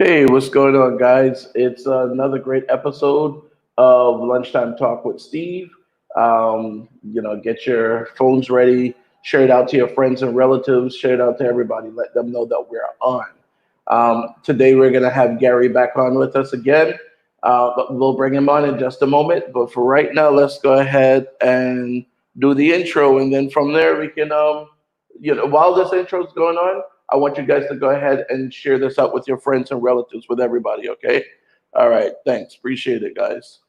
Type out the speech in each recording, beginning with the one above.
Hey, what's going on, guys? It's another great episode of Lunchtime Talk with Steve. Get your phones ready, share it out to your friends and relatives, share it out to everybody, let them know that we're on. Today, we're going to have Gary back on with us again, but we'll bring him on in just a moment. But for right now, let's go ahead and do the intro, and then from there, we can, while this intro is going on, I want you guys to go ahead and share this out with your friends and relatives, with everybody, okay? All right, thanks. Appreciate it, guys.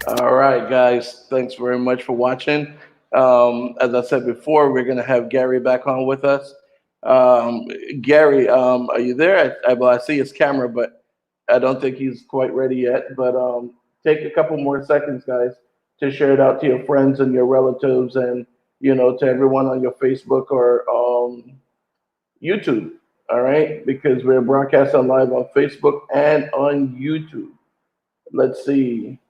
All right, guys. Thanks very much for watching. As I said before, we're going to have Gary back on with us. Um, Gary, are you there? Well, I see his camera, but I don't think he's quite ready yet. But take a couple more seconds, guys, to share it out to your friends and your relatives, and to everyone on your Facebook or YouTube. All right, because we're broadcasting live on Facebook and on YouTube. Let's see.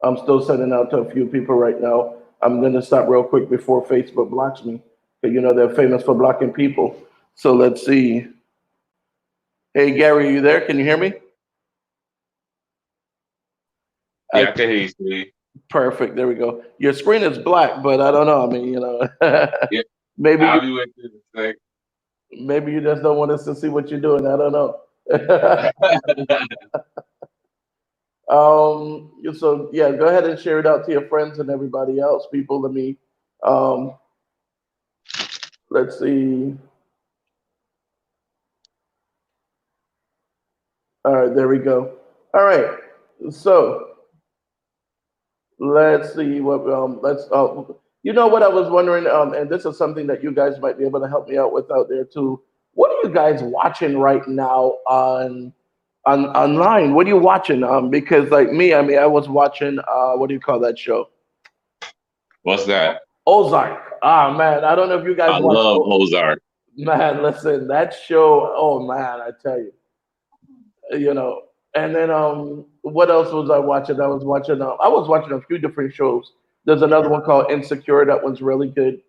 I'm still sending out to a few people right now. I'm gonna stop real quick before Facebook blocks me, because they're famous for blocking people. So let's see. Hey Gary, you there? Can you hear me? I Yeah, I can hear you, Steve. Perfect. There we go. Your screen is black, but I don't know. I mean, Yeah, maybe I'll you be with you in a maybe you just don't want us to see what you're doing. I don't know. sec. So yeah, go ahead and share it out to your friends and everybody else. People, um, let's see. All right, there we go. All right, so let's see what let's. What I was wondering, and this is something that you guys might be able to help me out with out there too. What are you guys watching right now on online? What are you watching? Because like me, I mean, I was watching what do you call that show? What's that? Ozark. Ah man, I don't know if you guys I watch. love Ozark. Man, listen, that show. Oh man, I tell you. you know. And then what else was I watching? I was watching a few different shows. There's another one called Insecure. That one's really good.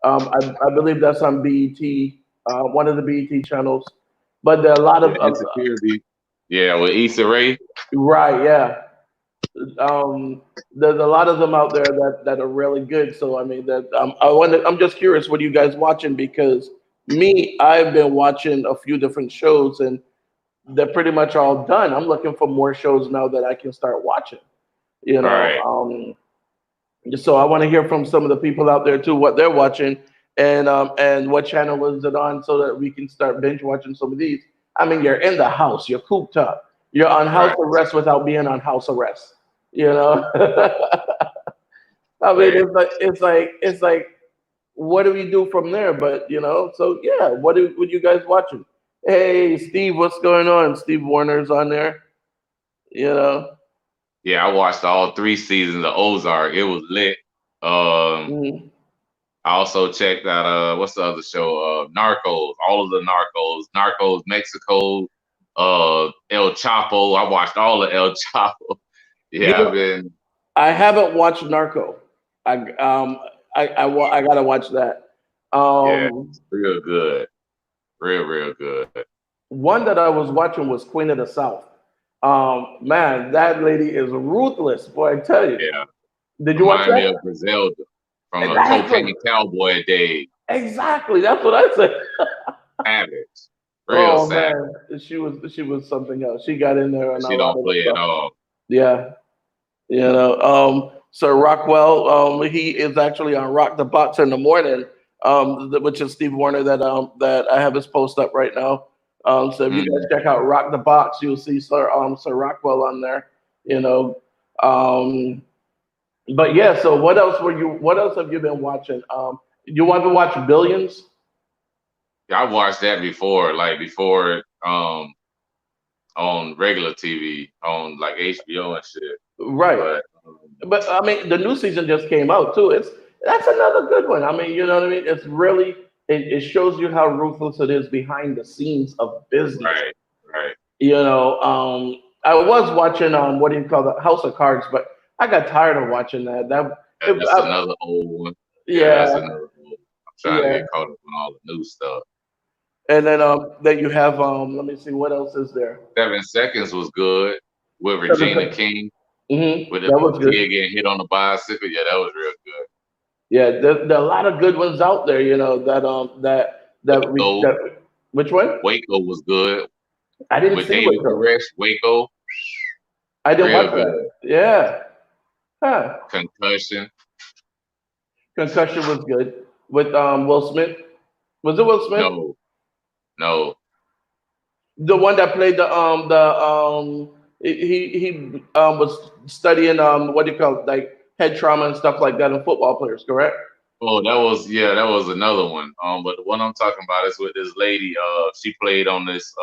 I believe that's on BET, one of the BET channels. But there are a lot Yeah, of Insecurity. Yeah, with Issa Rae. right, yeah. Um, there's a lot of them out there that are really good. So I mean that I'm just curious, what are you guys watching? Because me, I've been watching a few different shows, and they're pretty much all done. I'm looking for more shows now that I can start watching. You know, Right. so I want to hear from some of the people out there too, what they're watching, and what channel is it on, so that we can start binge watching some of these. I mean, you're in the house, you're cooped up, you're on house Right. arrest without being on house arrest. You know, I mean, Right. it's like, what do we do from there? But so yeah, what you guys watching? Hey, Steve, what's going on? Steve Warner's on there. You know, Yeah, I watched all three seasons of Ozark. It was lit. Mhm. I also checked out what's the other show? Narcos. All of the Narcos. Narcos Mexico. El Chapo. I watched all of El Chapo. You Yeah, I've know, been. I haven't watched Narco. I gotta watch that. Yeah, Um, it's real good. Real good. One that I was watching was Queen of the South. Man, that lady is ruthless, boy. I tell you. Yeah, Did you watch remind me that? of Griselda from the Exactly. Cocaine Cowboy days. Exactly. That's what I said. Savage, real Oh savage. man, she was something else. She got in there and a She lot don't of the play at stuff. all. Yeah. Sir Rockwell, he is actually on Rock the Box in the morning, which is Steve Warner that I have his post up right now. So if you guys Mm. check out Rock the Box, you'll see Sir Rockwell on there. You know, um, but yeah. So what else were you? What else have you been watching? You want to watch Billions? I watched that before, like before, on regular TV, on like HBO and shit. Right. But But I mean, the new season just came out too. That's another good one. I mean, you know what I mean? It's really it shows you how ruthless it is behind the scenes of business. right, right. I was watching what do you call the House of Cards, but I got tired of watching that. That's another old one. Yeah, Yeah, that's another old. I'm trying to yeah. get caught up on all the new stuff. And then you have let me see what else is there. 7 Seconds was good with Seven Regina Seconds. King with the That was good. kid getting hit on the bicycle. Yeah, that was real good. Yeah, there are a lot of good ones out there. Waco, that which one? Waco was good I didn't with see David Waco. Koresh. Waco, I didn't watch real that. good. Yeah. Huh. Concussion. Concussion was good with Will Smith. Was it Will Smith? No, no. The one that played he was studying what do you call it, like head trauma and stuff like that in football players, correct? Oh, that was another one. But the one I'm talking about is with this lady. She played on this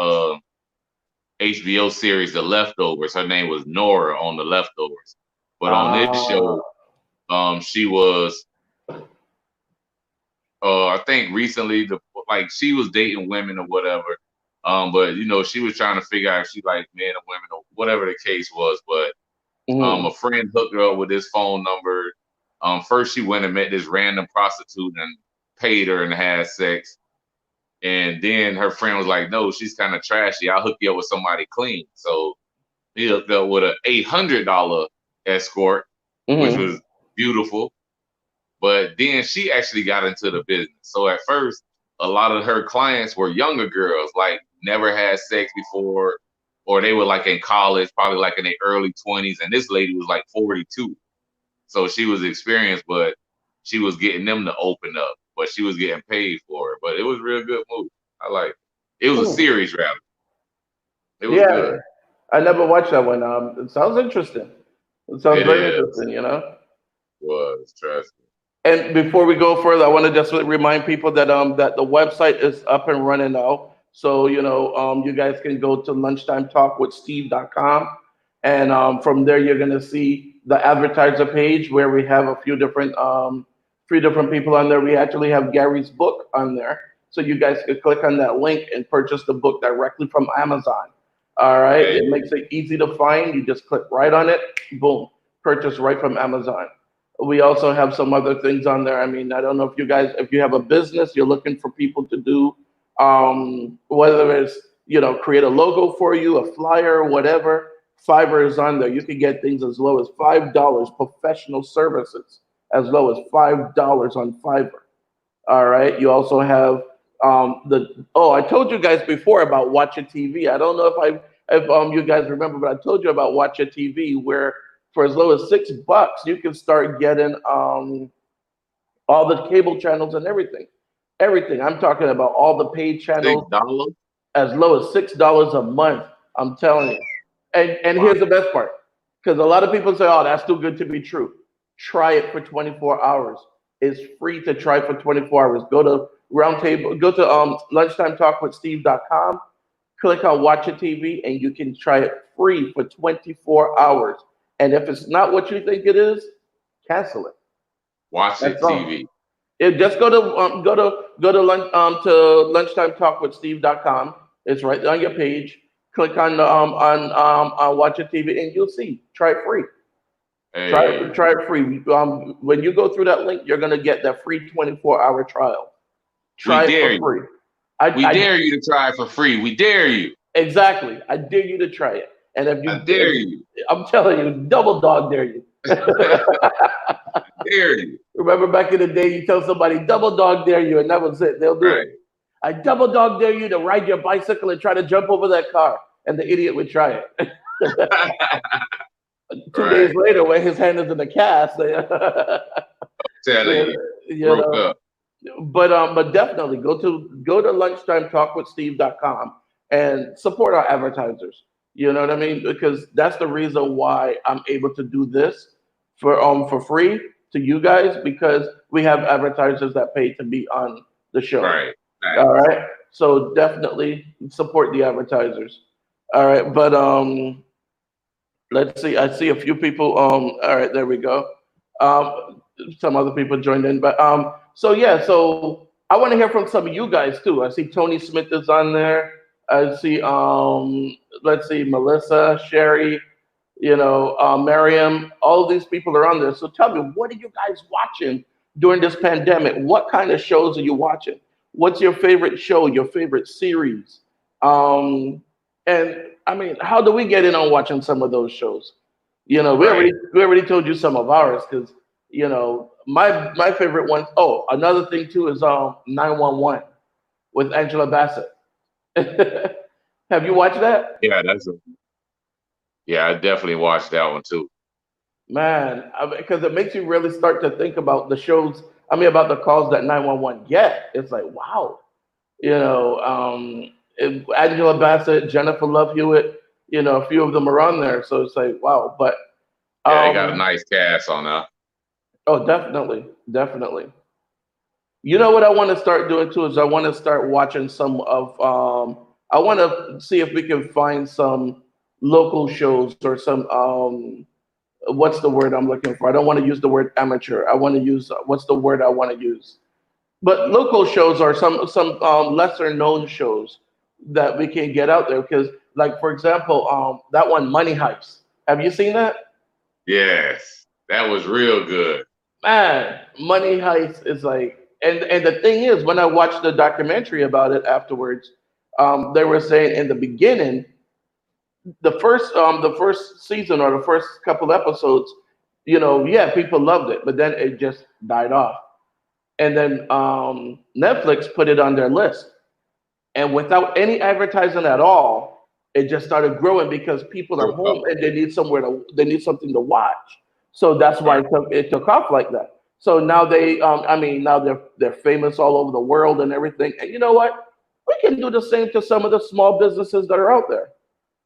HBO series, The Leftovers. Her name was Nora on The Leftovers. But on this Uh, show, she was I think recently the like she was dating women or whatever. But she was trying to figure out if she liked men or women or whatever the case was. But a mhm, friend hooked her up with this phone number. First she went and met this random prostitute and paid her and had sex. And then her friend was like, "No, she's kind of trashy. I'll hook you up with somebody clean." So he hooked up with a $800 escort, which mhm, was beautiful. But then she actually got into the business. So at first, a lot of her clients were younger girls, like never had sex before, or they were like in college, probably like in their early 20s. And this lady was like 42. So she was experienced, but she was getting them to open up, but she was getting paid for it. But it was a real good movie. I like it. It was a mhm. series rather. It was Yeah, good. I never watched that one. It sounds interesting. It sounds It very is. interesting. Was trust me. And before we go further, I want to just remind people that the website is up and running now. So you guys can go to lunchtimetalkwithsteve.com, and from there you're gonna see the advertiser page where we have a few different people on there. We actually have Gary's book on there, so you guys can click on that link and purchase the book directly from Amazon. All right, Hey, it makes it easy to find. You just click right on it, boom, purchase right from Amazon. We also have some other things on there. I mean, I don't know if you guys, if you have a business, you're looking for people to do, whether it's, create a logo for you, a flyer, whatever. Fiverr is on there. You can get things as low as $5, professional services as low as $5 on Fiverr. All right. You also have I told you guys before about Watch a TV. I don't know if you guys remember, but I told you about Watch a TV where for as low as $6 you can start getting all the cable channels and everything. Everything. I'm talking about all the paid six channels dollars. as low as $6 a month. I'm telling you. And Wow. here's the best part. Because a lot of people say, "Oh, that's too good to be true." Try it for 24 hours. It's free to try for 24 hours. Go to Roundtable, go to Lunchtime Talk with Steve.com, click on Watch It TV, and you can try it free for 24 hours. And if it's not what you think it is, cancel it. Watch That's it all. TV. Just to Lunchtime Talk with Steve.com. It's right there on your page. Click on Watch It TV, and you'll see. Try it free. Hey, Try it free. When you go through that link, you're gonna get that free 24-hour trial. we Try it dare for you. free. I, We I dare you to try it for free. We dare you. exactly. I dare you to try it. And I dare you. I'm telling you, double dog dare you. Dare you. Remember back in the day, you tell somebody double dog dare you, and that was it. They'll do it. Right. I double dog dare you to ride your bicycle and try to jump over that car, and the idiot would try it. 2 days Right. later, when his hand is in the cast, Telling you you. you Broke know. up. But definitely go to lunchtimetalkwithsteve.com and support our advertisers. You know what I mean? Because that's the reason why I'm able to do this for free to you guys because we have advertisers that pay to be on the show. Right. Right. All right. So definitely support the advertisers. All right. But let's see. I see a few people. All right, there we go. Some other people joined in, but so yeah. So I want to hear from some of you guys too. I see Tony Smith is on there. I see. Let's see, Melissa, Sherry. Miriam. All these people are on there. So tell me, what are you guys watching during this pandemic? What kind of shows are you watching? What's your favorite show? Your favorite series? Um, and I mean, how do we get in on watching some of those shows? We Right. already told you some of ours because my favorite one. Oh, another thing too is 911 with Angela Bassett. Have you watched that? Yeah, yeah, I definitely watched that one too. Man, because it makes you really start to think about the shows. I mean, about the calls that 911 get. It's like, wow, Angela Bassett, Jennifer Love Hewitt, a few of them are on there. So it's like, wow. But Yeah, they got a um, nice cast on that. oh, definitely, definitely. You know what I want to start doing too is I want to start watching some of. I want to see if we can find some local shows or some. What's the word I'm looking for? I don't want to use the word amateur. I want to use what's the word I want to use? But local shows are some lesser known shows that we can get out there because, like for example, that one Money Heist. Have you seen that? Yes, that was real good. Man, Money Heist is like, and the thing is, when I watched the documentary about it afterwards, they were saying in the beginning, the first season or the first couple episodes, yeah, people loved it, but then it just died off, and then Netflix put it on their list. And without any advertising at all, it just started growing because people are Real home couple. and they need something to watch. So that's why Right. it took off like that. So now now they're famous all over the world and everything. And you know what? We can do the same to some of the small businesses that are out there.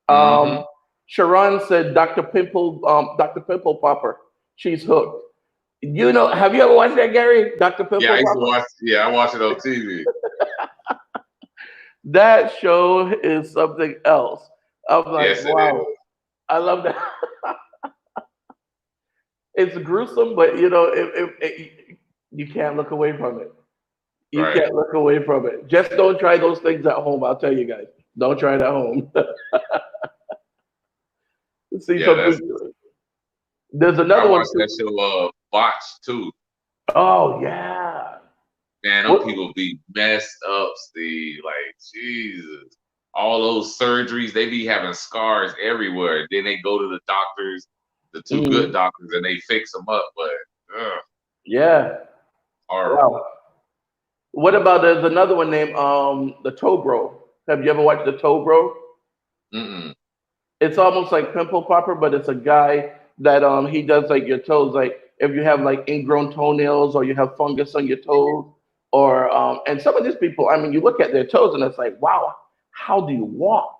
Mm-hmm. Um, Sharon said Dr. Pimple Popper. She's hooked. Have you ever watched that, Gary? Dr. Yeah, I Pimple used to Popper? watch. Yeah, I watched it on TV. That show is something else. I'm like, Yes, it wow, is. I love that. It's gruesome, but you can't look away from it. You Right. can't look away from it. Just don't try those things at home. I'll tell you guys. Don't try it at home. See Yeah, something. that's. There's I another one watched too. that show. Botch too. Oh yeah. Man, them What? people be messed up, Steve. Like Jesus, all those surgeries, they be having scars everywhere. Then they go to the doctors, the two good Mhm. doctors, and they fix them up. But Yeah. horrible. Wow. What about there's another one named the Toe Bro. Have you ever watched the Toe Bro? Mm-mm. It's almost like pimple popper, but it's a guy that he does like your toes. Like if you have like ingrown toenails or you have fungus on your toes, or and some of these people, I mean, you look at their toes and it's like, wow, how do you walk?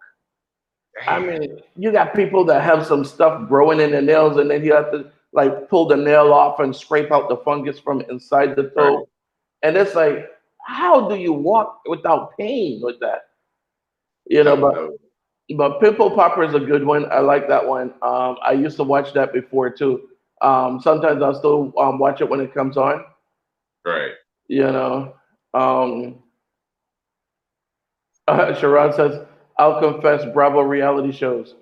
I Man, mean, you got people that have some stuff growing in their nails, and then you have to like pull the nail off and scrape out the fungus from inside the toe. right. And it's like, how do you walk without pain with that? You know, Don't but know. Pimple Popper is a good one. I like that one. I used to watch that before too. Sometimes I'll still watch it when it comes on. Right. You know, um, Sharon says, "I'll confess, Bravo reality shows.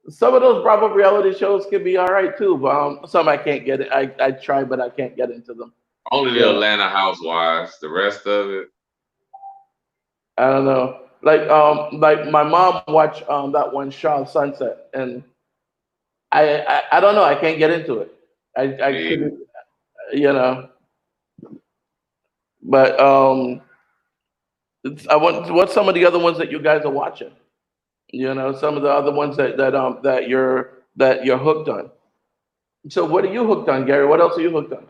Some of those Bravo reality shows can be all right too, but some I can't get it. I try, but I can't get into them. Only the Yeah, Atlanta Housewives. The rest of it, I don't know. Like my mom watched that one Shaw Sunset, and I don't know. I can't get into it. I me either. couldn't, you know. But I want what's some of the other ones that you guys are watching? You know, some of the other ones that you're hooked on. So what are you hooked on, Gary? What else are you hooked on?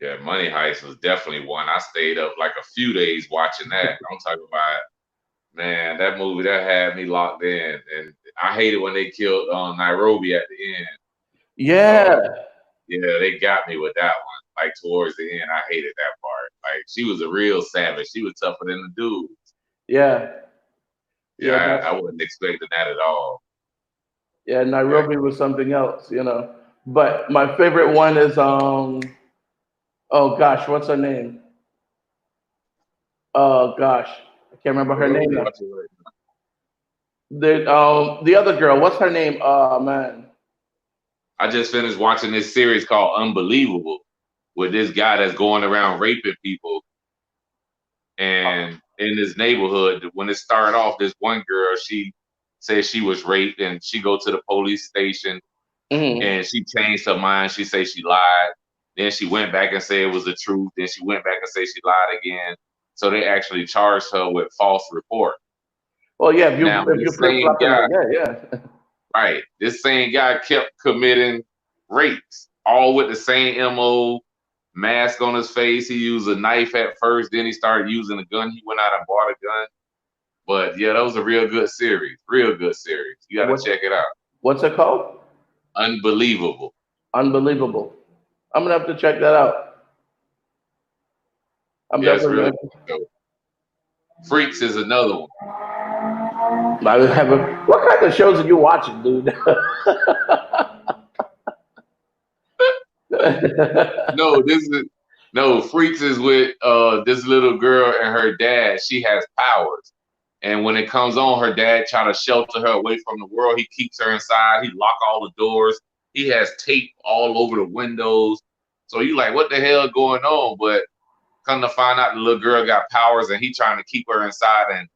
Yeah, Money Heist was definitely one. I stayed up like a few days watching that. I'm talking about, man, that movie that had me locked in, and I hated when they killed Nairobi at the end. Yeah, Uh, yeah, they got me with that one. Like towards the end, I hated that part. Like she was a real savage. She was tougher than the dude. yeah, Yeah, yeah. I wasn't expecting that at all. Yeah, Yeah, Nairobi was something else, But my favorite one is oh gosh, what's her name? Oh gosh, I can't remember her well, name we now. watch it right The other girl, what's her name? Oh man. I just finished watching this series called Unbelievable with this guy that's going around raping people. And in this neighborhood, when it started off, this one girl, she said she was raped and she go to the police station Hmm. and she changed her mind. She said she lied. Then she went back and said it was the truth. Then she went back and said she lied again. So they actually charged her with false report. Well, yeah, Now if you this flip same flopping guy, like that, yeah. right? This same guy kept committing rapes, all with the same MO, mask on his face. He used a knife at first, then he started using a gun. He went out and bought a gun. But yeah, that was a real good series. Real good series. You got to What's check it out. what's it called? Unbelievable. Unbelievable. I'm gonna have to check that out. I'm Yeah, it's definitely really gonna. good. Freaks is another one. I have a, what kind of shows are you watching, dude? No, this is no Freaks is with this little girl and her dad. She has powers. And when it comes on, her dad try to shelter her away from the world. He keeps her inside. He lock all the doors. He has tape all over the windows. So you like, what the hell going on? But come to find out, the little girl got powers, and he trying to keep her inside and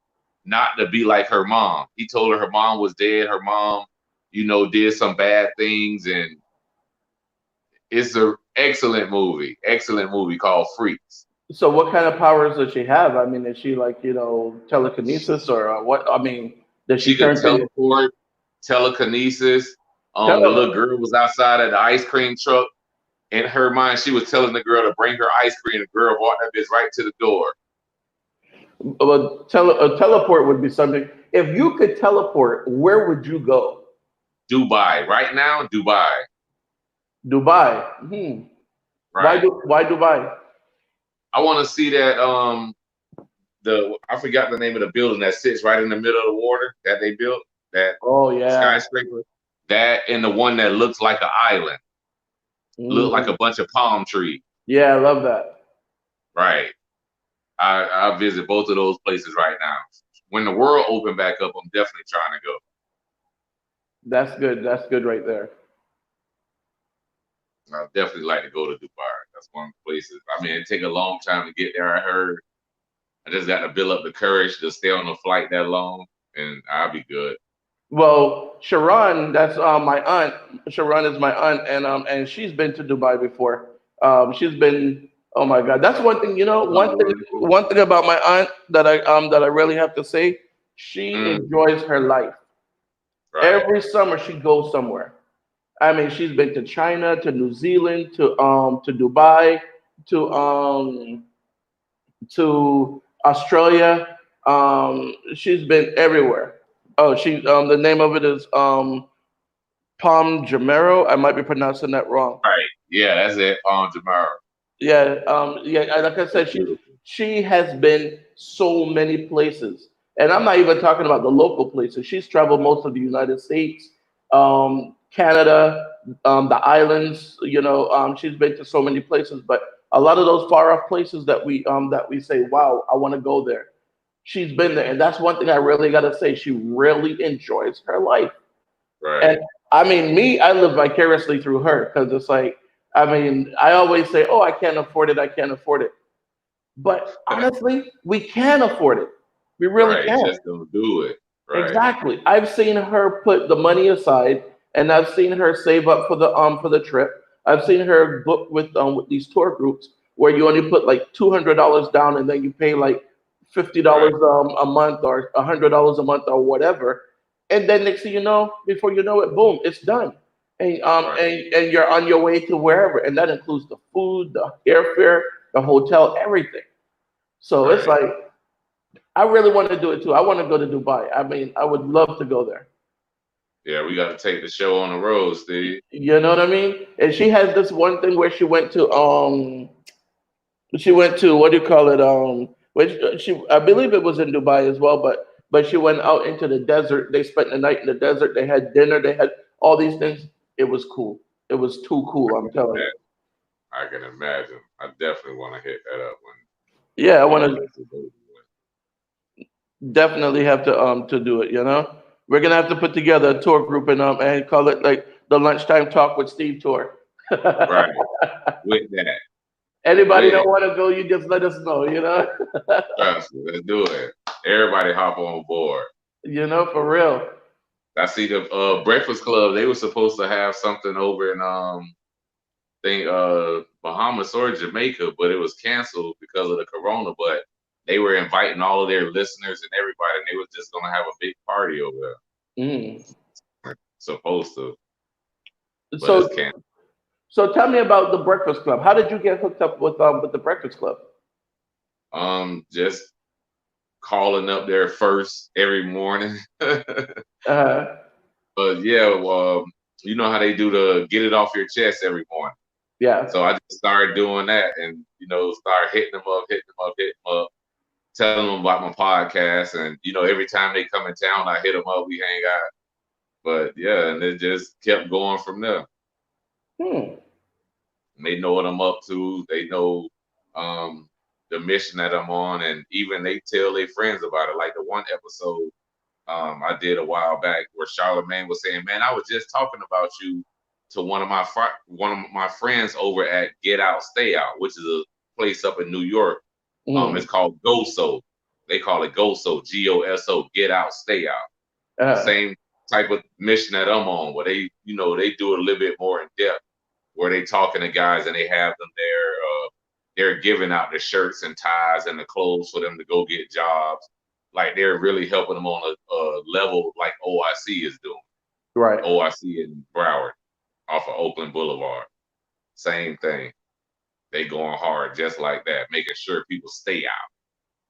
not to be like her mom. He told her mom was dead. Her mom, did some bad things, and it's an excellent movie called Freaks. So, what kind of powers does she have? I mean, is she like telekinesis or what? I mean, does she She could turn things? teleport, telekinesis. Tell The little girl was outside at the ice cream truck. In her mind, she was telling the girl to bring her ice cream. The girl brought that bitch right to the door. Well, a teleport would be something. If you could teleport, where would you go? Dubai. Right now, Dubai. Dubai. Hmm. Right. Why Dubai? I want to see that I forgot the name of the building that sits right in the middle of the water that they built, that Oh yeah. skyscraper. That and the one that looks like an island, look like Mm. a bunch of palm trees. Yeah, I love that. Right. I visit both of those places right now. When the world open back up, I'm definitely trying to go. That's good. That's good right there. I definitely like to go to Dubai. That's one of the places. I mean, it take a long time to get there. I heard. I just got to build up the courage to stay on the flight that long, and I'll be good. Well, Sharon, that's my aunt. Sharon is my aunt, and she's been to Dubai before. She's been. Oh my God, that's one thing. Oh, really? One thing about my aunt that I really have to say, she Mm, enjoys her life. right. Every summer she goes somewhere. I mean, she's been to China, to New Zealand, to Dubai, to to Australia. She's been everywhere. Oh, she the name of it is Palm Jamero. I might be pronouncing that wrong. Right. Yeah, that's it. Jamara. Yeah, yeah. Like I That's said, beautiful. she has been so many places, and I'm not even talking about the local places. She's traveled most of the United States, Canada, the islands. She's been to so many places, but a lot of those far off places that we say, "Wow, I want to go there." She's been there, and that's one thing I really got to say. She really enjoys her life. And Right. I mean, me, I live vicariously through her because it's like, I mean, I always say, oh, I can't afford it. I can't afford it. But honestly, we can afford it. We really Right. can. Just don't do it. Right. Exactly. I've seen her put the money aside, and I've seen her save up for the trip. I've seen her book with these tour groups where you only put like $200 down, and then you pay like fifty Right. dollars a month or $100 a month or whatever. And then next thing you know, before you know it, boom, it's done. Right. And you're on your way to wherever, and that includes the food, the airfare, the hotel, everything. So it's Right. like I really want to do it too. I want to go to Dubai. I mean, I would love to go there. Yeah, we got to take the show on the road, Steve. You know what I mean? And she has this one thing where she went to what do you call it? Which she I believe it was in Dubai as well, but she went out into the desert. They spent the night in the desert. They had dinner. They had all these things. It was cool. It was too cool. I'm telling you. I can imagine. I definitely want to hit that up Yeah, I when want all to this is over with. definitely have to do it. We're gonna have to put together a tour group and call it like the Lunchtime Talk with Steve tour. Right. With that. Anybody With don't it. want to go, you just let us know. Trust me. Let's do it. Everybody hop on board. For real. I see the Breakfast Club. They were supposed to have something over in think Bahamas or Jamaica, but it was canceled because of the corona. But they were inviting all of their listeners and everybody, and they was just gonna have a big party over there. Mm. Supposed to, but it's So canceled. so tell me about the Breakfast Club. How did you get hooked up with the Breakfast Club? Just calling up there first every morning. Uh, But yeah, well, you know how they do the get it off your chest every morning. yeah. So I just started doing that, and start hitting them up, hitting them up, hitting them up, telling them about my podcast, and every time they come in town, I hit them up, we hang out. But yeah, and it just kept going from there. Hmm. And they know what I'm up to. They know um, the mission that I'm on, and even they tell their friends about it. Like the one episode I did a while back where Charlamagne was saying, "Man, I was just talking about you to one of my friends over at Get Out Stay Out, which is a place up in New York. Hmm. It's called GoSo. They call it GoSo, GOSO, Get Out Stay Out. Uh, Same type of mission that I'm on, where they do it a little bit more in depth, where they talking to guys and they have them there. They're giving out the shirts and ties and the clothes for them to go get jobs. Like they're really helping them on a level like OIC is doing. right. OIC in Broward off of Oakland Boulevard. Same thing. They going hard just like that, making sure people stay out.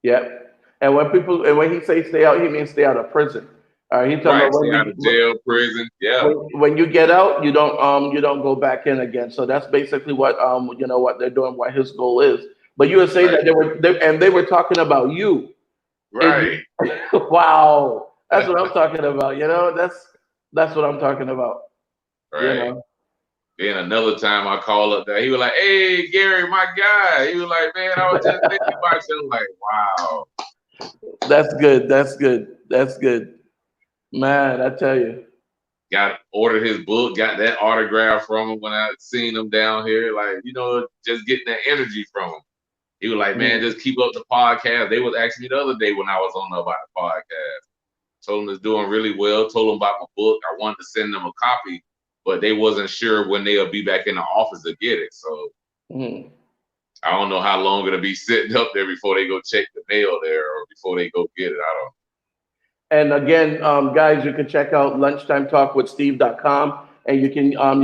Yep. And when he say stay out, he means stay out of prison. He talking about Right. Stay out of jail, prison. Yeah. when you get out, you don't go back in again. So that's basically what they're doing, what his goal is. But you were saying Right. that they were talking about you. And Right. wow, that's what I'm talking about. That's what I'm talking about. You Right. know, Then another time I call up there, he was like, "Hey, Gary, my guy." He was like, "Man, I was just thinking about you." I'm like, "Wow." that's good. That's good. That's good, man. I tell you. Got ordered his book, got that autograph from him when I seen him down here. Like, just getting that energy from him. He was like, "Man, Mm, just keep up the podcast." They was asking me the other day when I was on about the podcast. Told him it's doing really well. Told him about my book. I wanted to send them a copy, but they wasn't sure when they'll be back in the office to get it. So mm. I don't know how long it'll be sitting up there before they go check the mail there or before they go get it. I don't. And again, guys, you can check out lunchtimetalkwithsteve.com, and you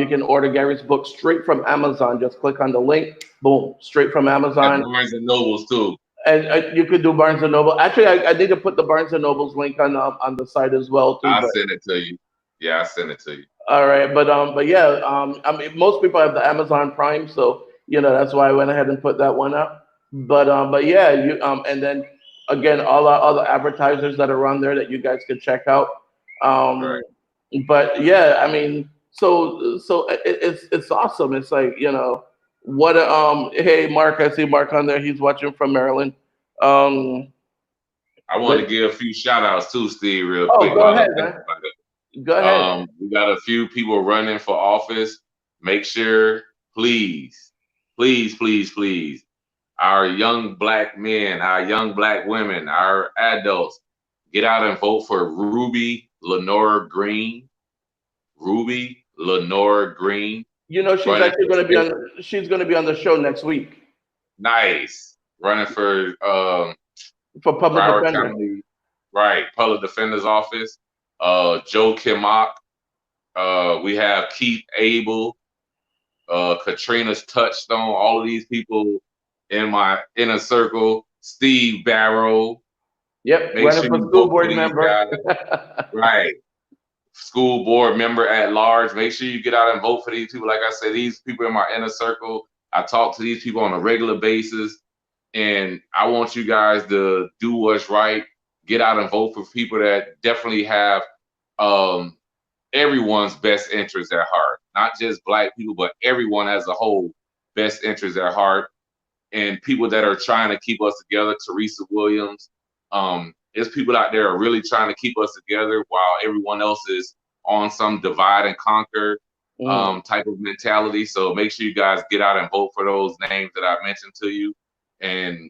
can order Gary's book straight from Amazon. Just click on the link, boom, straight from At Amazon. Barnes and Nobles too. And you could do Barnes and Noble. Actually, I need to put the Barnes and Noble's link on the site as well too. I'll But send it to you. Yeah, I'll send it to you. all right, but yeah, I mean, most people have the Amazon Prime, so that's why I went ahead and put that one up. But yeah, and then again, all our other advertisers that are on there that you guys can check out. Um, Right. but yeah, I mean, so it's awesome. It's like what hey Mark, I see Mark on there. He's watching from Maryland. Um, I want but to give a few shout outs too, Steve, real oh, quick go while I ahead, think man. about it. Go ahead. We got a few people running for office. Make sure, please, please, please, please, our young black men, our young black women, our adults, get out and vote for Ruby Lenora Green. Ruby Lenora Green She's running actually for going to be state. on. She's going to be on the show next week Nice. Running for for public Broward defender. County, right, Public Defender's Office. Joe Kimmock. We have Keith Abel, Katrina's Touchstone, all of these people in my inner circle. Steve Barrow. Yep, Make running sure for you school vote for board these member. guys. Right. School board member at large. Make sure you get out and vote for these people. Like I said, these people in my inner circle. I talk to these people on a regular basis. And I want you guys to do what's right. Get out and vote for people that definitely have um, everyone's best interest at heart, not just black people, but everyone as a whole best interest at heart, and people that are trying to keep us together. Teresa Williams, there's people out there are really trying to keep us together while everyone else is on some divide and conquer Mm. type of mentality. So make sure you guys get out and vote for those names that I mentioned to you, and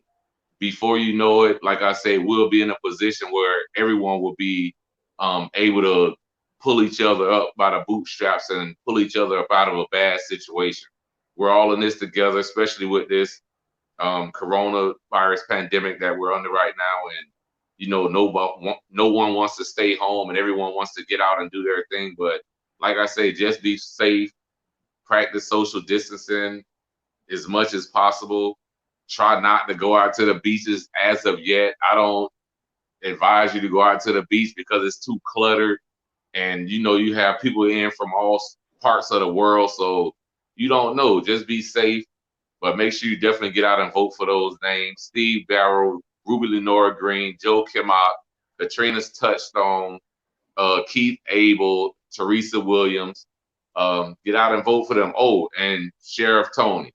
before you know it, like I say, we'll be in a position where everyone will be able to pull each other up by the bootstraps and pull each other up out of a bad situation. We're all in this together, especially with this coronavirus pandemic that we're under right now. And no one wants to stay home, and everyone wants to get out and do their thing. But like I say, just be safe, practice social distancing as much as possible. Try not to go out to the beaches as of yet. I don't advise you to go out to the beach because it's too cluttered, and you have people in from all parts of the world, so you don't know. Just be safe, but make sure you definitely get out and vote for those names: Steve Barrow, Ruby Lenora Green, Joe Kimmock, Katrina's Touchstone, Keith Abel, Teresa Williams. Get out and vote for them. Oh, and Sheriff Tony.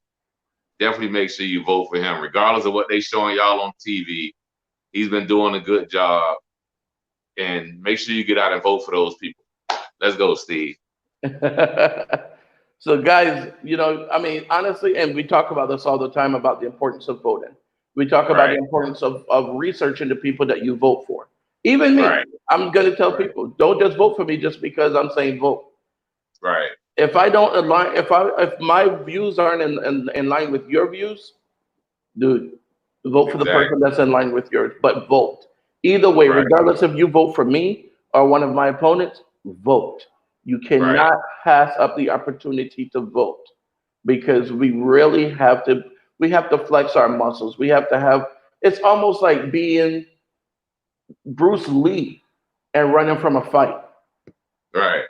Definitely make sure you vote for him, regardless of what they showing y'all on TV. He's been doing a good job, and make sure you get out and vote for those people. Let's go, Steve. So, guys, I mean, honestly, and we talk about this all the time about the importance of voting. We talk about the Right, importance of researching the people that you vote for. Even me, right, I'm going to tell right, people, don't just vote for me just because I'm saying vote. right, If I don't align, if my views aren't in line with your views, dude, vote for the person exactly. that's in line with yours, but vote. Either way, Right, regardless if you vote for me or one of my opponents, vote. You right, cannot pass up the opportunity to vote because we have to flex our muscles. We have to have it's almost like being Bruce Lee and running from a fight. right.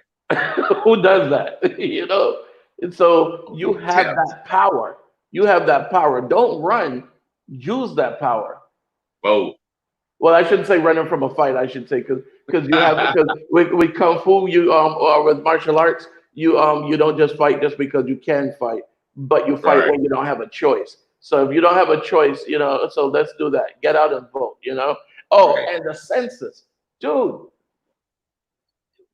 Who does that? And so you have Tips. that power. You have that power. Don't run. Use that power. Vote. Well, I shouldn't say running from a fight. I should say because with kung fu or with martial arts you don't just fight just because you can fight, but you fight Right, when you don't have a choice. So if you don't have a choice, so let's do that. Get out and vote. Oh, right. and the census, dude.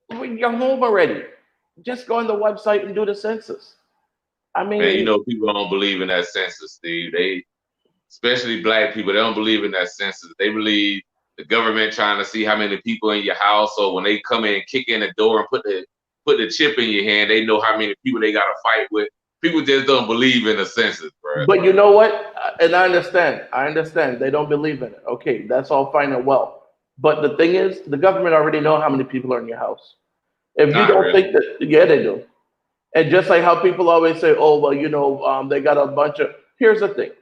When you're home already, just go on the website and do the census. I Man, mean, people don't believe in that census, Steve. They, especially black people, they don't believe in that census. They believe the government trying to see how many people in your house. So when they come in, kick in the door, and put the chip in your hand, they know how many people they got to fight with. People just don't believe in the census, bro. but you know what? And I understand. I understand. They don't believe in it. Okay, that's all fine and well. But the thing is, the government already know how many people are in your house. If you Not don't really. think that, yeah, they do. And just like how people always say, oh, well, they got a bunch of. Here's the thing.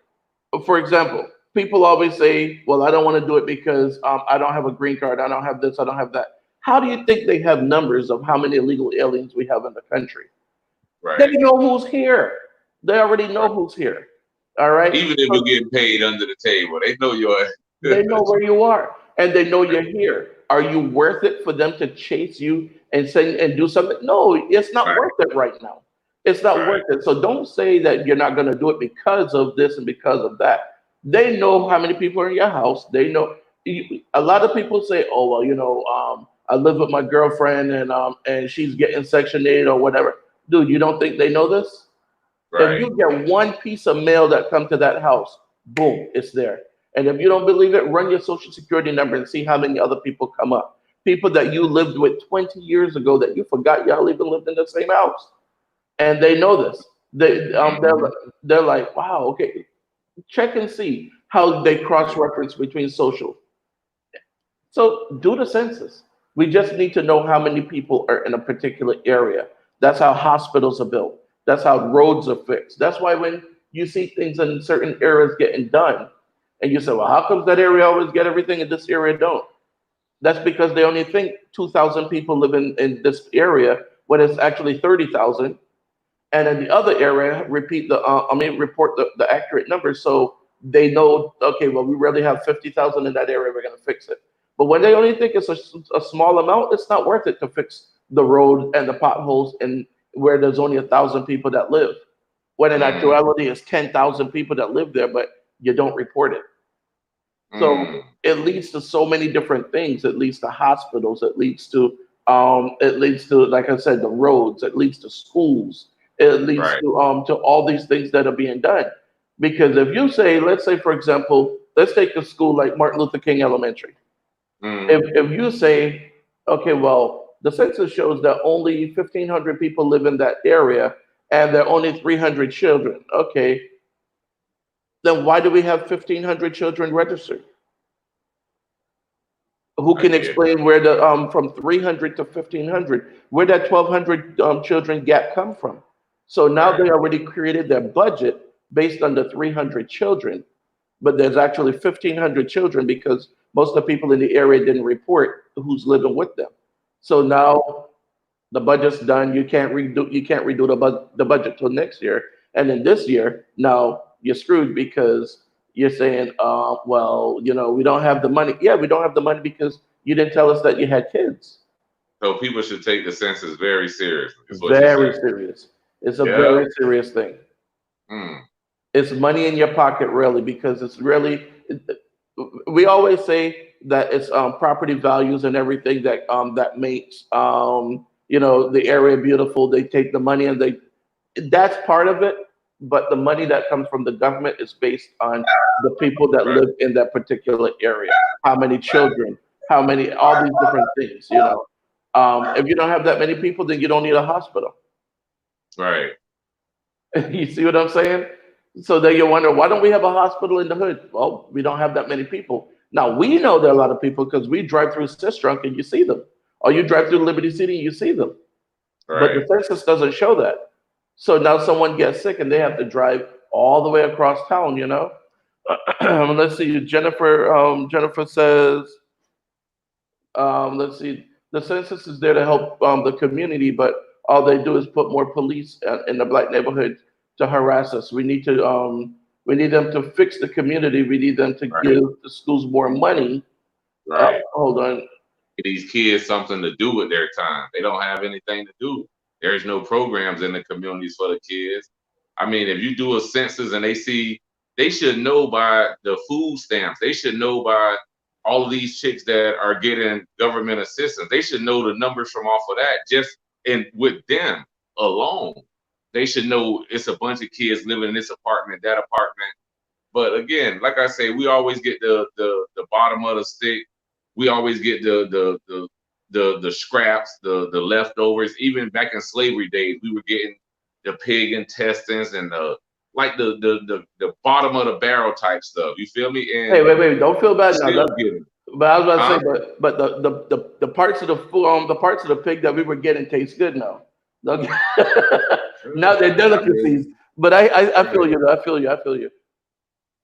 For example, People always say, well, I don't want to do it because I don't have a green card. I don't have this. I don't have that. How do you think they have numbers of how many illegal aliens we have in the country? They Right. know who's here. They already know Right. who's here. All right. Even if you're So getting paid under the table, they know you're. they know where you are and they know you're here. Are you worth it for them to chase you and say and do something? No, it's not Right. worth it right now. It's not Right. worth it. So don't say that you're not going to do it because of this and because of that. They know how many people are in your house. They know. A lot of people say, "Oh well, I live with my girlfriend and she's getting Section 8 or whatever." Dude, you don't think they know this? If Right. you get one piece of mail that come to that house, boom, it's there. And if you don't believe it, run your social security number and see how many other people come up. People that you lived with 20 years ago that you forgot y'all even lived in the same house. And they know this. Hmm. They're like, wow, okay. Check and see how they cross reference between social. So do the census. We just need to know how many people are in a particular area. That's how hospitals are built. That's how roads are fixed. That's why when you see things in certain areas getting done, and you say, well, how comes that area always get everything and this area don't? That's because they only think 2,000 people live in this area when it's actually 30,000, and in the other area report the accurate numbers so they know, okay, well, we really have 50,000 in that area, we're going to fix it. But when they only think it's a small amount, it's not worth it to fix the road and the potholes and where there's only 1,000 people that live, when in Hmm. actuality it's 10,000 people that live there, but you don't report it. So Hmm. it leads to so many different things. It leads to hospitals. It leads to, like I said, the roads. It leads to schools. It leads Right. to all these things that are being done. Because if you say, let's say, for example, let's take a school like Martin Luther King Elementary. Hmm. If you say, okay, well, the census shows that only 1,500 people live in that area, and there are only 300 children. Okay, then why do we have 1,500 children registered? Who I can get. explain where the from 300 to 1,500, where that 1,200 children gap come from? So now Right. they already created their budget based on the 300 children, but there's actually 1,500 children because most of the people in the area didn't report who's living with them. So now the budget's done. You can't redo the budget till next year, and then this year now you're screwed because you're saying, well, we don't have the money. Yeah, we don't have the money because you didn't tell us that you had kids. So people should take the census very seriously. Is what you're Very saying. serious. It's a Yeah. very serious thing. Hmm. It's money in your pocket, really, because it's really. We always say that it's property values and everything that makes the area beautiful. They take the money and they that's part of it, but the money that comes from the government is based on the people that Right. live in that particular area, how many children, how many, all these different things. If you don't have that many people, then you don't need a hospital. Right. You see what I'm saying? So then you wonder, why don't we have a hospital in the hood? Well, we don't have that many people. Now we know there are a lot of people because we drive through Sistrunk and you see them, or you drive through Liberty City and you see them. But Right. the census doesn't show that. So now someone gets sick and they have to drive all the way across town. Let's see. Jennifer says, let's see. The census is there to help the community, but all they do is put more police in the black neighborhood to harass us. We need them to fix the community. We need them to Right. give the schools more money. Right. Hold on. These kids something to do with their time. They don't have anything to do. There's no programs in the communities for the kids. I mean, if you do a census and they see, they should know by the food stamps. They should know by all of these chicks that are getting government assistance. They should know the numbers from off of that. Just and with them alone, they should know it's a bunch of kids living in this apartment, that apartment. But again, like I say, we always get the bottom of the stick. We always get the scraps, the leftovers. Even back in slavery days, we were getting the pig intestines and the bottom of the barrel type stuff. You feel me? Hey, And wait, wait! Don't feel bad now. still getting, But I was about to huh? say, but the parts of the parts of the pig that we were getting taste good now. Okay. Now they're I mean, delicacies. But I feel right, you. I feel you. I feel you.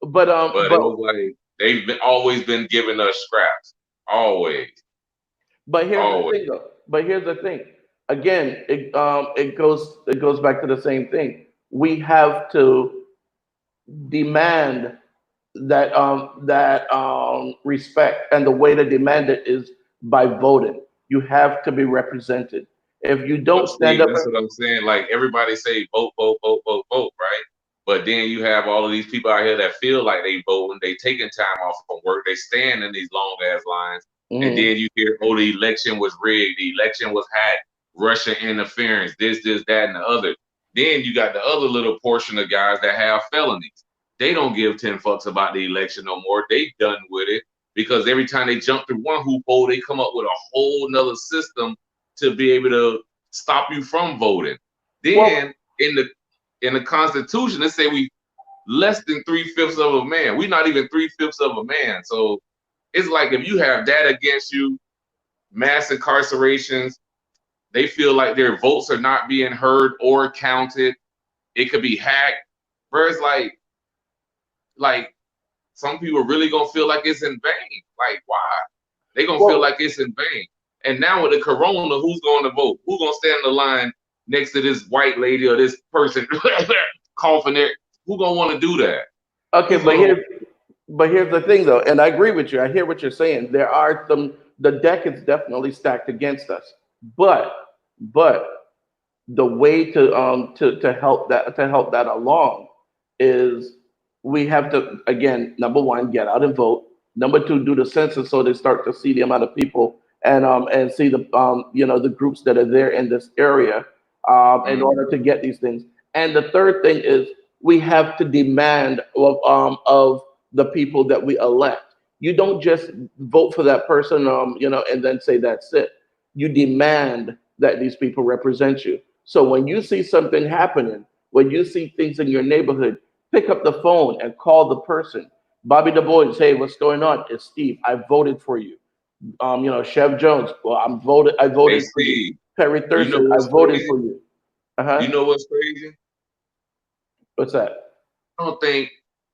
But it but was like always been giving us scraps. Always, but here's the always. thing though. But here's the thing. Again, it goes back to the same thing. We have to demand that respect, and the way to demand it is by voting. You have to be represented. If you But don't stand Steve, up, that's what I'm saying. Like everybody say vote, vote, vote, vote, vote, right? But then you have all of these people out here that feel like they voting, they taking time off from work, they stand in these long ass lines, and mhm. then you hear, oh, the election was rigged, the election was hacked, Russian interference, this, that, and the other. Then you got the other little portion of guys that have felonies. They don't give 10 fucks about the election no more. They done with it because every time they jump through one loophole, they come up with a whole nother system to be able to stop you from voting. Well, Then in the Constitution, it say we less than 3/5 of a man. We're not even 3/5 of a man. So it's like if you have that against you, mass incarcerations, they feel like their votes are not being heard or counted. It could be hacked. Whereas like some people really gonna feel like it's in vain. Like why? They gonna feel well, like it's in vain. And now with the corona, who's going to vote? Who's gonna stand in the line next to this white lady or this person coughing there? Who gonna want to do that? okay, Who's gonna? but here's the thing though, and I agree with you. I hear what you're saying. There are some the deck is definitely stacked against us, but but the way to help that along is we have to, again, number one, get out and vote. Number two, do the census so they start to see the amount of people and see the groups that are there in this area in Mm, order to get these things. And the third thing is we have to demand of the people that we elect. You don't just vote for that person, and then say that's it. You demand that these people represent you. So when you see something happening, when you see things in your neighborhood, pick up the phone and call the person. Bobby Du Bois, hey, what's going on? It's Steve. I voted for you. Chev Jones, well, I they voted for you. see. Perry You know Thurston, I what's voted crazy? for you. You Uh-huh. know what's crazy? What's that? I don't think,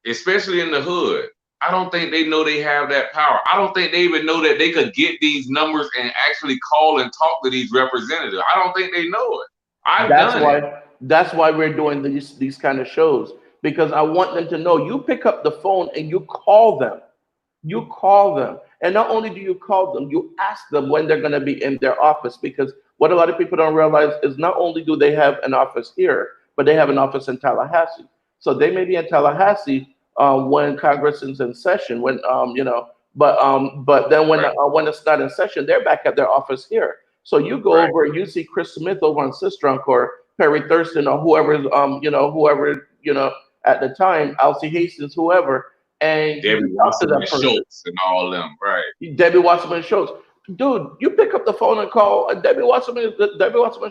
especially in the hood, I don't think they know they have that power. I don't think they even know that they could get these numbers and actually call and talk to these representatives. I don't think they know it. I've That's done it. why we're doing these kind of shows, because I want them to know you pick up the phone and you call them. You call them. And not only do you call them, you ask them when they're going to be in their office. Because what a lot of people don't realize is not only do they have an office here, but they have an office in Tallahassee. So they may be in Tallahassee when Congress is in session, but then Right, when it's not in session, they're back at their office here. So you go right. over and you see Chris Smith over on Sistrunk or Perry Thurston or whoever at the time, Alcee Hastings, whoever, and you Debbie talk to Wasserman that person. Schultz and all them. Right, Debbie Wasserman Schultz. Dude, you pick up the phone and call Debbie Wasserman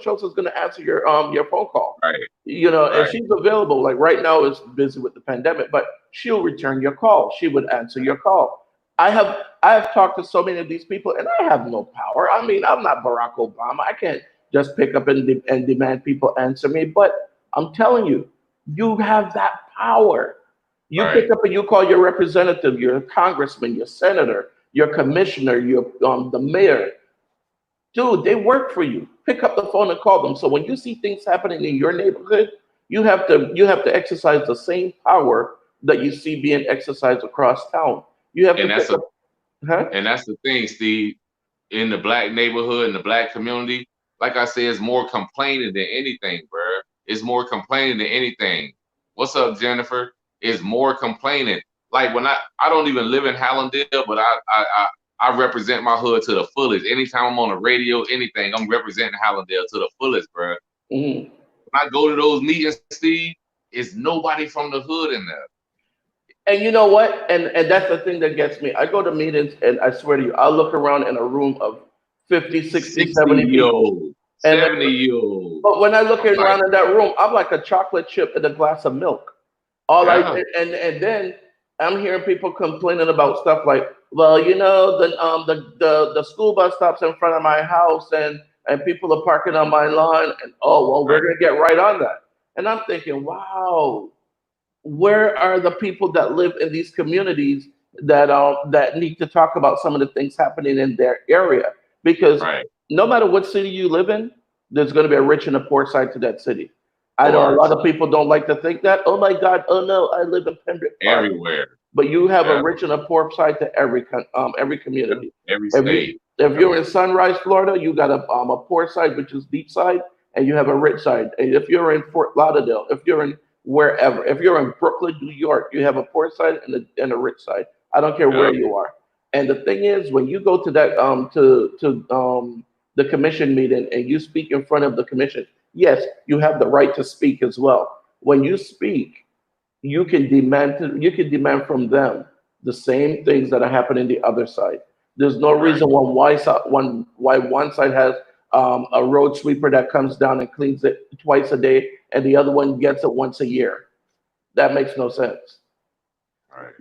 Schultz is going to answer your phone call. right, And right, she's available. Like right now is busy with the pandemic, but she'll return your call. She would answer your call. I have talked to so many of these people, and I have no power. I mean, I'm not Barack Obama. I can't just pick up and demand people answer me. But I'm telling you, you have that power. You right. pick up and you call your representative, your congressman, your senator, your commissioner, your the mayor. Dude, they work for you. Pick up the phone and call them. So when you see things happening in your neighborhood, you have to exercise the same power that you see being exercised across town. You have to And pick that's a up, huh? and that's the thing, Steve. In the black neighborhood, in the black community, like I said, it's more complaining than anything, bro. It's more complaining than anything. What's up, Jennifer? It's more complaining. Like when I don't even live in Hallandale, but I represent my hood to the fullest. Anytime I'm on the radio, anything, I'm representing Hallandale to the fullest, bro. Mhm. When I go to those meetings, Steve, it's nobody from the hood in there. And you know what? And that's the thing that gets me. I go to meetings and I swear to you, I look around in a room of 50, 60, 60 70 year people. old, And 70-year old. but when I look I'm like, around in that room, I'm like a chocolate chip in a glass of milk. All I yeah, and then I'm hearing people complaining about stuff like, well, the school bus stops in front of my house and people are parking on my lawn, and oh well, we're right, gonna get right on that. And I'm thinking, where are the people that live in these communities that need to talk about some of the things happening in their area? Because Right. no matter what city you live in, there's going to be a rich and a poor side to that city. Of I know a lot course. of people don't like to think that. Oh my God! Oh no, I live in Pembroke Park, Everywhere. but you have a Yeah. rich and a poor side to every Yeah. community. Every If you state. if Yep. you're in Sunrise, Florida, you got a poor side, which is deep side, and you have a rich side. And if you're in Fort Lauderdale, if you're in wherever, if you're in Brooklyn, New York, you have a poor side and a rich side. I don't care where Yep. you are. And the thing is, when you go to that to the commission meeting and you speak in front of the commission, yes, you have the right to speak as well. When you speak, you can demand from them the same things that are happening the other side. There's no Right. reason why one side has a road sweeper that comes down and cleans it twice a day, and the other one gets it once a year. That makes no sense. Right.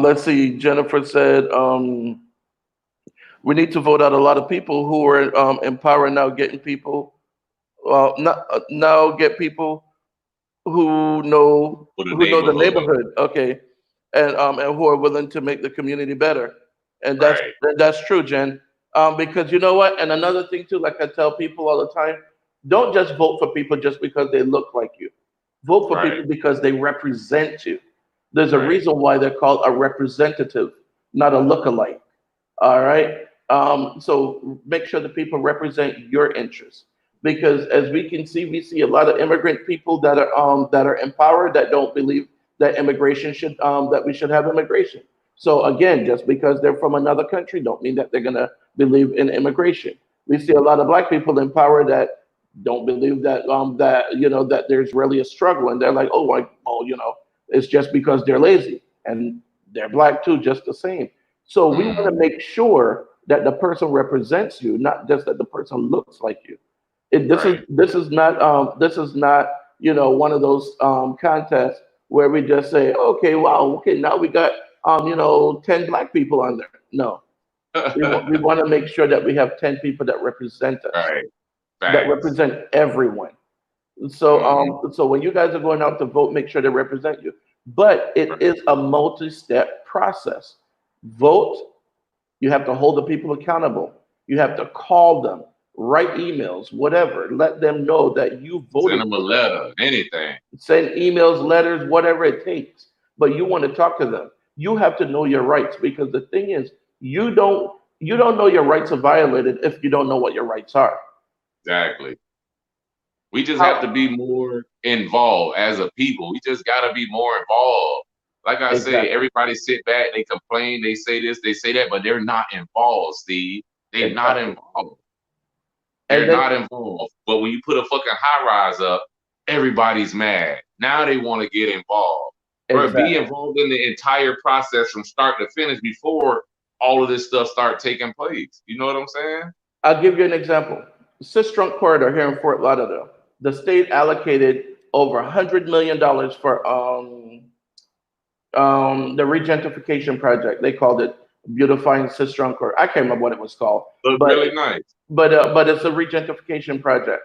Let's see. Jennifer said we need to vote out a lot of people who are in power now, getting people. Not, now get people For the who know the neighborhood. neighborhood, okay, and who are willing to make the community better, and Right. that's true, Jen. Because you know what, and another thing too, like I tell people all the time, don't just vote for people just because they look like you. Vote for Right. people because they represent you. There's a Right. reason why they're called a representative, not a lookalike. All right. So make sure the people represent your interests, because as we see a lot of immigrant people that are empowered that don't believe that immigration should that we should have immigration. So again, just because they're from another country, don't mean that they're gonna believe in immigration. We see a lot of black people in power that don't believe that that there's really a struggle, and they're like, oh, well, it's just because they're lazy, and they're black too, just the same. So we want to Mm. make sure that the person represents you, not just that the person looks like you. Right. This is not one of those contests where we just say, okay, wow, okay, now we got 10 black people on there. No, we want to make sure that we have 10 people that represent us, Right. that Facts. represent everyone. So Hmm. so when you guys are going out to vote, make sure they represent you. But it Right. is a multi-step process. Vote, you have to hold the people accountable. You have to call them, write emails, whatever. Let them know that you Send voted them a for them. letter. Anything. Send emails, letters, whatever it takes. But you want to talk to them. You have to know your rights, because the thing is, you don't know your rights are violated if you don't know what your rights are. Exactly. We just have to How be more involved as a people. We just got to be more involved. Like I say, exactly, everybody sit back, they complain, they say this, they say that, but they're not involved, Steve. They not exactly. involved. They're And then not involved. But when you put a fucking high rise up, everybody's mad. Now they want to get involved. Bro, be exactly. involved in the entire process from start to finish before all of this stuff start taking place. You know what I'm saying? I'll give you an example. Sistrunk Corridor here in Fort Lauderdale. The state allocated over $100 million for the regentrification project. They called it beautifying Sistrunk Corridor. I can't remember what it was called, Look but really nice. but it's a regentrification project.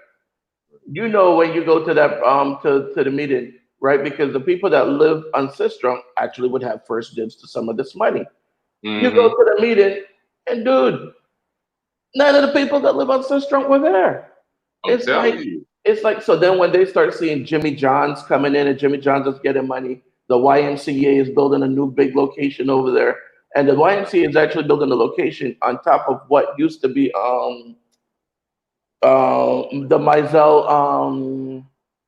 You know, when you go to that to the meeting, right? Because the people that live on Sistrunk actually would have first dibs to some of this money. You go Hmm. to the meeting, and dude, none of the people that live on Sistrunk were there. I'm It's like telling you. so then when they start seeing Jimmy John's coming in and Jimmy John's is getting money, the YMCA is building a new big location over there. And the YMCA is actually building a location on top of what used to be the Mizell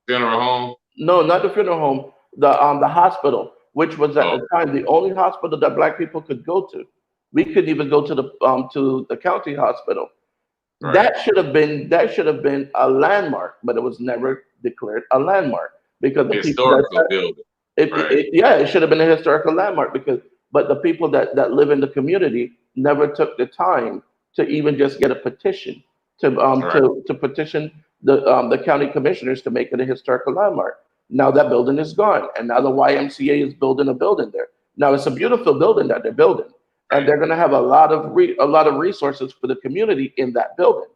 Funeral home. no, not the funeral home, the hospital, which was at the Oh, time the only hospital that black people could go to. We couldn't even go to the county hospital. right. That should have been a landmark, but it was never declared a landmark because the people Historical building. Right. yeah, it should have been a historical landmark, because but the people that live in the community never took the time to even just get a petition Right. to petition the county commissioners to make it a historical landmark. Now that building is gone, and now the YMCA is building a building there. Now it's a beautiful building that they're building, and Right. they're going to have a lot of resources for the community in that building.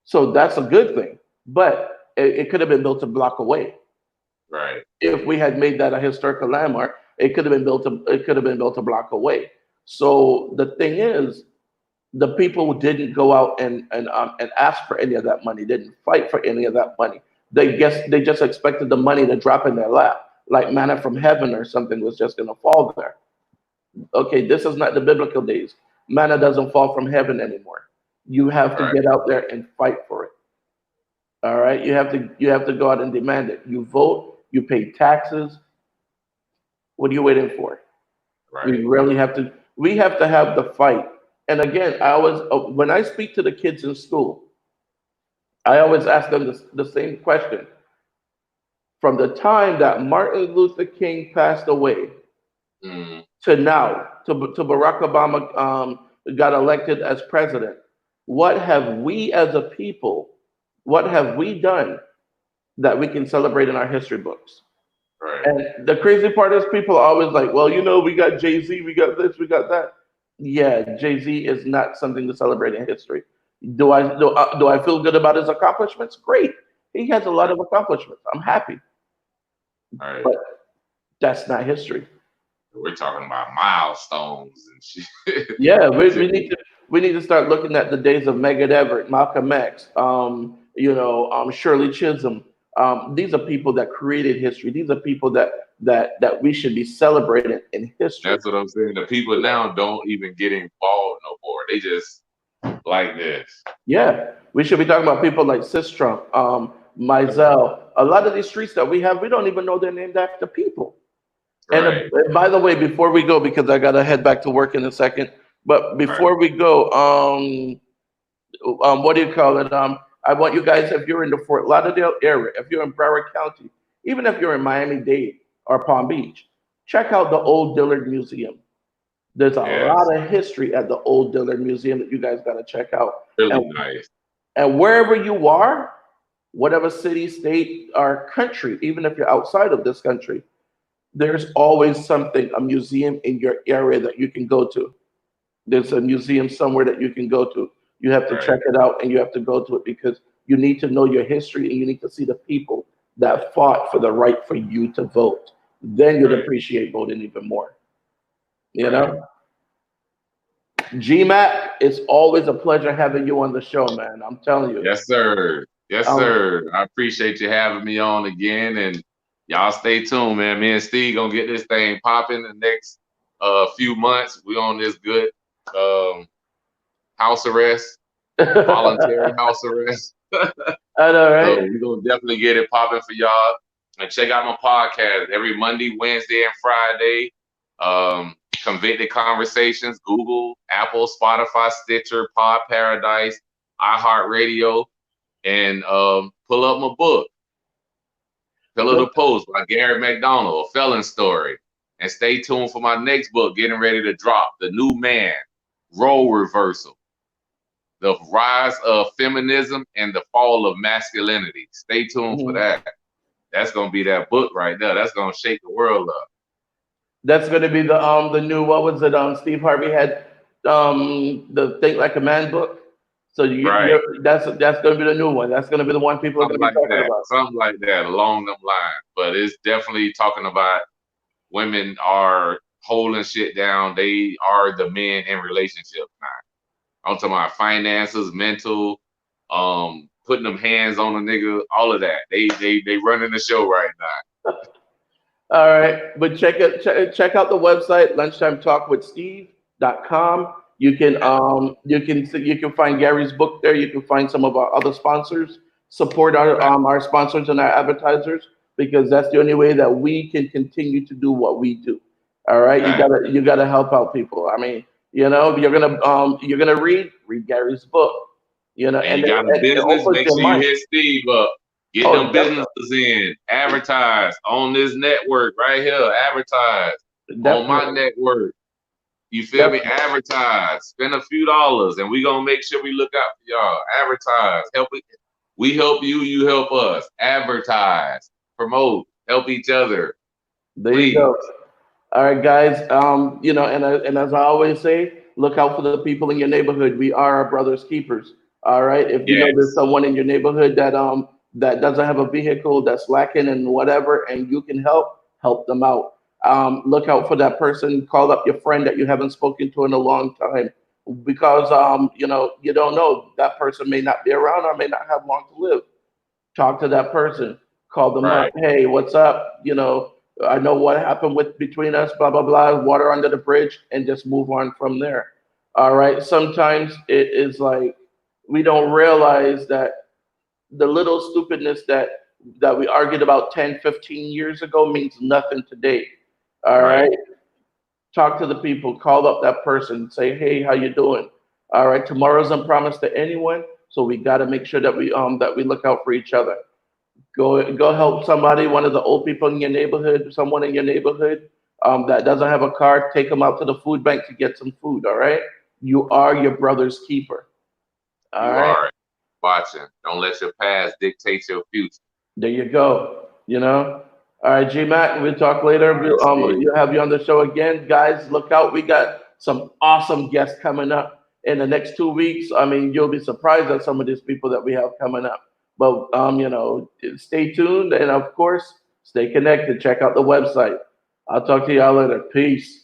So that's a good thing, but it could have been built a block away. Right. If we had made that a historical landmark, it could have been built a block away. So the thing is, the people didn't go out and ask for any of that money, didn't fight for any of that money. They just expected the money to drop in their lap, like manna from heaven or something was just gonna fall there. Okay, this is not the biblical days. Manna doesn't fall from heaven anymore. You have to Right. get out there and fight for it. All right, you have to go out and demand it. You vote, you pay taxes. What are you waiting for? We Right. really have to. We have to have the fight. And again, I always when I speak to the kids in school, I always ask them the same question. From the time that Martin Luther King passed away Mm, to now, to Barack Obama got elected as president, what have we as a people, what have we done that we can celebrate in our history books? right. And the crazy part is people are always like, well, we got Jay-Z, we got this, we got that. Yeah, Jay-Z is not something to celebrate in history. Do I feel good about his accomplishments? Great. He has a lot Right. of accomplishments. I'm happy. Right. But that's not history. We're talking about milestones and shit. Yeah, Shit. we need to start looking at the days of Megan Everett, Malcolm X, Shirley Chisholm. These are people that created history. These are people that we should be celebrating in history. That's what I'm saying. The people now don't even get involved no more. They just like this. Yeah, we should be talking about people like Sistrom, Mizell. A lot of these streets that we have, we don't even know they're named after people. Right. And by the way, before we go, because I gotta head back to work in a second, but Right. before we go, what do you call it? I want you guys, if you're in the Fort Lauderdale area, if you're in Broward County, even if you're in Miami-Dade or Palm Beach, check out the Old Dillard Museum. There's a Yes. lot of history at the Old Dillard Museum that you guys gotta check out. Really And nice. and wherever you are, whatever city, state, or country, even if you're outside of this country, there's always something, a museum in your area that you can go to. There's a museum somewhere that you can go to. You have to Right. check it out and you have to go to it because you need to know your history and you need to see the people that fought for the right for you to vote. Then you'd Right. appreciate voting even more. You Right. know? GMAC, it's always a pleasure having you on the show, man. I'm telling you. Yes, sir. Yes, Um, sir. I appreciate you having me on again, and y'all stay tuned, man. Me and Steve gonna get this thing popping the next few months. We on this good um, house arrest, voluntary I house arrest. know, So right? we're gonna definitely get it popping for y'all. And check out my podcast every Monday, Wednesday, and Friday. Convicted Conversations, Google, Apple, Spotify, Stitcher, Pod Paradise, iHeartRadio, and pull up my book, Pillow Good. to Post by Gary McDonald, A Felon Story. And stay tuned for my next book, getting ready to drop, The New Man, Role Reversal, The Rise of Feminism and the Fall of Masculinity. Stay tuned for Mhm. that. That's gonna be that book right there. That's gonna shake the world up. That's going to be the new, what was it? Steve Harvey had the Think Like a Man book. So Right. that's going to be the new one. That's going to be the one people are Something going to be like talking that. about. Something like that along them lines. But it's definitely talking about women are holding shit down. They are the men in relationships now. I'm talking about finances, mental, putting them hands on a nigga, all of that. They running the show right now. All right, but check out the website lunchtimetalkwithsteve.com. You can find Gary's book there. You can find some of our other sponsors. Support our sponsors and our advertisers because that's the only way that we can continue to do what we do. All right, Right. you gotta help out people. I mean, you're gonna read Gary's book. And And you got a it business, opens make your sure you mind. hit Steve up. Get Oh, them definitely, businesses in. Advertise on this network right here. Advertise on my definitely, network. You feel me? definitely. Advertise. Spend a few dollars, and we gonna make sure we look out for y'all. Advertise. Help it. We help you. You help us. Advertise. Promote. Help each other. There you Please. go. All right, guys. And as I always say, look out for the people in your neighborhood. We are our brother's keepers. All right. If you know there's Yes. someone in your neighborhood that that doesn't have a vehicle, that's lacking in whatever, and you can help them out. Look out for that person. Call up your friend that you haven't spoken to in a long time, because you don't know, that person may not be around or may not have long to live. Talk to that person, call them up. Right. Hey, what's up? I know what happened with between us, blah blah blah. Water under the bridge, and just move on from there. All right. Sometimes it is like we don't realize that the little stupidness that we argued about 10, 15 years ago means nothing today. All Right. right. Talk to the people, call up that person, say, hey, how you doing? All right. Tomorrow's unpromised to anyone, so we got to make sure that we look out for each other. Go help somebody, one of the old people in your neighborhood, someone in your neighborhood that doesn't have a car. Take them out to the food bank to get some food. All right. You are your brother's keeper. All You right. are watching. Don't let your past dictate your future. There you go. All right, G Mac. We'll talk later. All right, Steve. You have you on the show again, guys. Look out. We got some awesome guests coming up in the next 2 weeks. I mean, you'll be surprised at some of these people that we have coming up. But stay tuned, and of course, stay connected. Check out the website. I'll talk to y'all later. Peace.